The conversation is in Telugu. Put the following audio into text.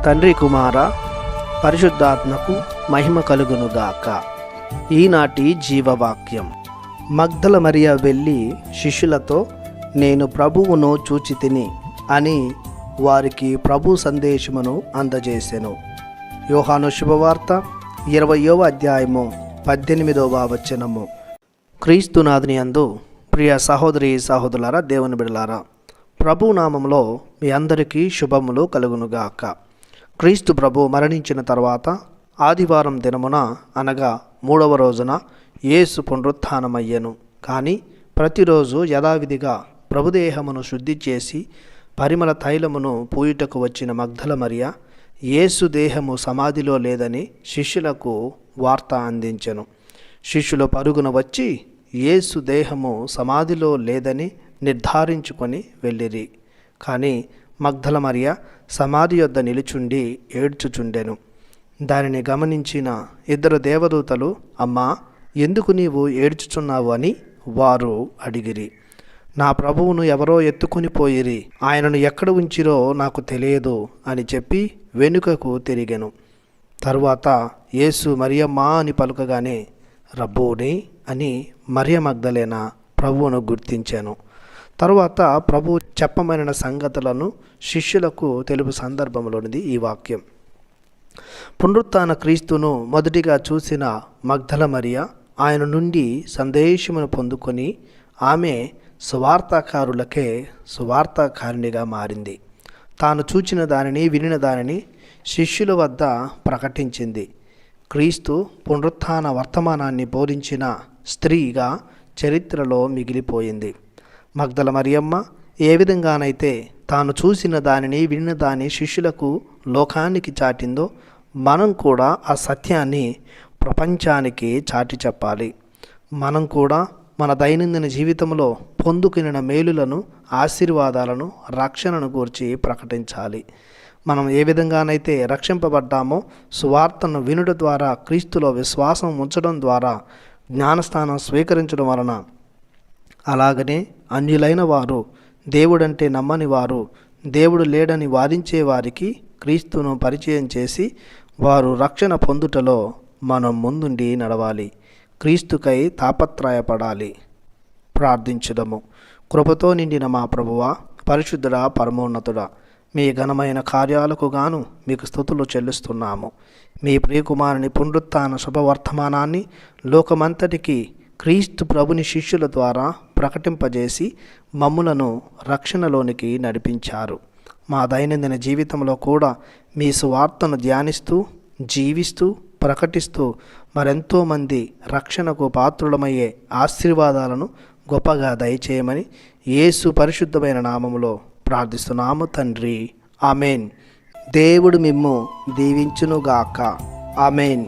తండ్రి కుమార పరిశుద్ధాత్మకు మహిమ కలుగునుగాక. ఈనాటి జీవవాక్యం. మగ్దల మరియ వెళ్ళి శిష్యులతో, నేను ప్రభువును చూచి తిని అని వారికి ప్రభు సందేశమును అందజేసెను. యోహాను శుభవార్త 20వ అధ్యాయము 18వ వచనము. క్రీస్తునాథుని యందు ప్రియ సహోదరి సహోదరులారా, దేవుని బిడ్డలారా, ప్రభు నామములో మీ అందరికీ శుభములు కలుగునుగాక. క్రీస్తు ప్రభు మరణించిన తర్వాత ఆదివారం దినమున అనగా 3వ రోజున యేసు పునరుత్థానమయ్యెను. కానీ ప్రతిరోజు యథావిధిగా ప్రభుదేహమును శుద్ధి చేసి పరిమళ తైలమును పూయుటకు వచ్చిన మగ్దల మరియ యేసు దేహము సమాధిలో లేదని శిష్యులకు వార్త అందించెను. శిష్యులు పరుగున వచ్చి యేసు దేహము సమాధిలో లేదని నిర్ధారించుకొని వెళ్ళిరి. కానీ మగ్దల మరియ సమాధి యొద్ద నిలుచుండి ఏడ్చుచుండెను. దానిని గమనించిన 2 దేవదూతలు, అమ్మా, ఎందుకు నీవు ఏడ్చుచున్నావు అని వారు అడిగిరి. నా ప్రభువును ఎవరో ఎత్తుకుని పోయిరి, ఆయనను ఎక్కడ ఉంచిరో నాకు తెలియదు అని చెప్పి వెనుకకు తిరిగెను. తరువాత యేసు మరియమ్మ అని పలుకగానే రబ్బోని అని మరియ మగ్దలేన ప్రభువును గుర్తించాను. తరువాత ప్రభు చెప్పమనిన సంగతులను శిష్యులకు తెలుపు సందర్భంలోనిది ఈ వాక్యం. పునరుత్థాన క్రీస్తును మొదటిగా చూసిన మగ్దల మరియ ఆయన నుండి సందేశమును పొందుకొని ఆమె సువార్తాకారులకే సువార్తాకారిణిగా మారింది. తాను చూచిన దానిని వినిన దానిని శిష్యుల వద్ద ప్రకటించింది. క్రీస్తు పునరుత్థాన వర్తమానాన్ని బోధించిన స్త్రీగా చరిత్రలో మిగిలిపోయింది. మగ్దల మరియమ్మ ఏ విధంగానైతే తాను చూసిన దానిని వినిన దాని శిష్యులకు లోకానికి చాటిందో, మనం కూడా ఆ సత్యాన్ని ప్రపంచానికి చాటి చెప్పాలి. మనం కూడా మన దైనందిన జీవితంలో పొందుకున్న మేలులను, ఆశీర్వాదాలను, రక్షణను గూర్చి ప్రకటించాలి. మనం ఏ విధంగానైతే రక్షింపబడ్డామో, సువార్తను వినుట ద్వారా, క్రీస్తులో విశ్వాసం ఉంచడం ద్వారా, జ్ఞానస్థానం స్వీకరించడం వలన, అలాగనే అన్యులైన వారు, దేవుడంటే నమ్మని వారు, దేవుడు లేడని వాదించే వారికి క్రీస్తును పరిచయం చేసి వారు రక్షణ పొందుటలో మనం ముందుండి నడవాలి. క్రీస్తుకై తాపత్రయపడాలి. ప్రార్థించుదము. కృపతో నిండిన మా ప్రభువా, పరిశుద్ధుడా, పరమోన్నతుడా, మీ ఘనమైన కార్యాలకు గాను మీకు స్తుతులు చెల్లిస్తున్నాము. మీ ప్రియకుమారుని పునరుత్థాన శుభవర్తమానాన్ని లోకమంతటికి క్రీస్తు ప్రభుని శిష్యుల ద్వారా ప్రకటింపజేసి మమ్ములను రక్షణలోనికి నడిపించారు. మా దైనందిన జీవితంలో కూడా మీ సువార్తను ధ్యానిస్తూ, జీవిస్తూ, ప్రకటిస్తూ మరెంతోమంది రక్షణకు పాత్రులమయ్యే ఆశీర్వాదాలను గొప్పగా దయచేయమని యేసు పరిశుద్ధమైన నామములో ప్రార్థిస్తున్నాము తండ్రి. ఆమెన్. దేవుడు మిమ్ము దీవించునుగాక. ఆమెన్.